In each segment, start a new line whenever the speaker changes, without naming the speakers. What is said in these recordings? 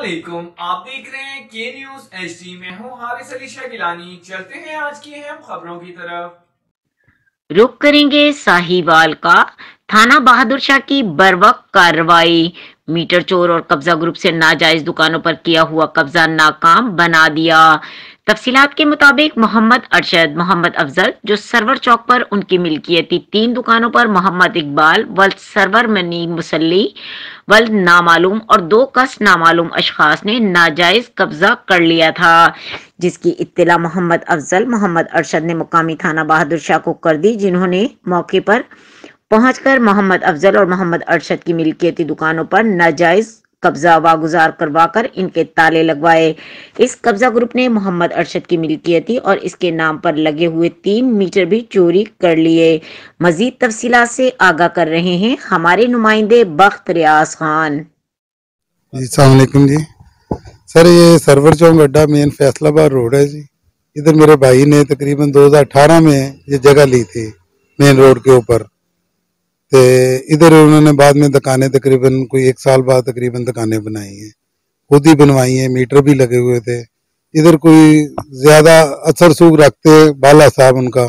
علیکم، آپ دیکھ رہے ہیں کے نیوز ایچ ڈی میں ہوں حارث علی شاہ گیلانی۔ چلتے ہیں آج کی اہم خبروں کی طرف۔
رخ کریں گے ساہیوال کا۔ تھانہ بہادر شاہ کی بروقت کارروائی، میٹر چور اور قبضہ گروپ سے ناجائز دکانوں پر کیا ہوا قبضہ ناکام بنا دیا۔ تفصیلات کے مطابق محمد ارشد، محمد افضل جو سرور چوک پر ان کی ملکیتی 3 دکانوں پر محمد اقبال ولد سرور منی مسلی ولد نامعلوم اور 2 کس نامعلوم اشخاص نے ناجائز قبضہ کر لیا تھا، جس کی اطلاع محمد افضل، محمد ارشد نے مقامی تھانہ بہادر شاہ کو کر دی، جنہوں نے موقع پر پہنچ کر محمد افضل اور محمد ارشد کی ملکیتی دکانوں پر ناجائز قبضہ واگزار کروا کر ان کے تالے لگوائے۔ اس قبضہ گروپ نے محمد ارشد کی ملکیتی اور اس کے نام پر لگے ہوئے 3 میٹر بھی چوری کر لیے۔ مزید تفصیلات سے آگاہ کر رہے ہیں ہمارے نمائندے بخت ریاض خان۔
جی السلام علیکم جی سر، یہ سرور چوک اڈا مین فیصل آباد روڈ ہے جی۔ ادھر میرے بھائی نے تقریباً 2018 میں یہ جگہ لی تھی مین روڈ کے اوپر، تو ادھر انہوں نے بعد میں دکانیں تقریباً کوئی 1 سال بعد تقریباً دکانیں بنائی ہیں، خود ہی بنوائی ہیں، میٹر بھی لگے ہوئے تھے۔ ادھر کوئی زیادہ اثر سوگ رکھتے بالا صاحب ان کا،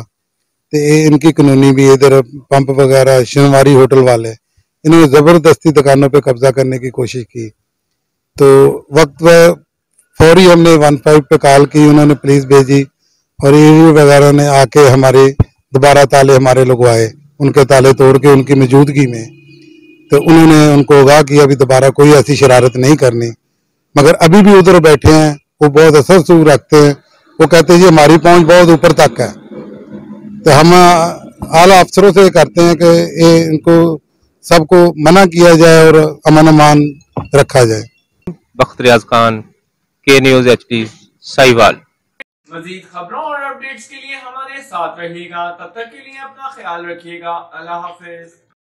تو ان کی قانونی بھی ادھر پمپ وغیرہ شنواری ہوٹل والے، انہوں نے زبردستی دکانوں پہ قبضہ کرنے کی کوشش کی۔ تو وقت فوری ہم نے 15 پہ کال کی، انہوں نے پولیس بھیجی اور ایریو وغیرہ نے آ کے ہمارے دوبارہ تالے ہمارے لگوائے، ان کے تالے توڑ کے ان کی موجودگی میں، تو انہوں نے ان کو آگاہ کیا بھی دوبارہ کوئی ایسی شرارت نہیں کرنی، مگر ابھی بھی ادھر بیٹھے ہیں، وہ بہت اثر سوگ رکھتے ہیں، وہ کہتے ہیں جی ہماری پہنچ بہت اوپر تک ہے۔ تو ہم اعلیٰ افسروں سے کرتے ہیں کہ ان کو سب کو منع کیا جائے اور امن امان رکھا جائے۔
بخت ریاض خان، کے نیوز ایچ ڈی، ساہیوال۔
مزید خبروں اور اپڈیٹس کے لیے ہمارے ساتھ رہیے گا، تب تک کے لیے اپنا خیال رکھیے گا۔ اللہ حافظ۔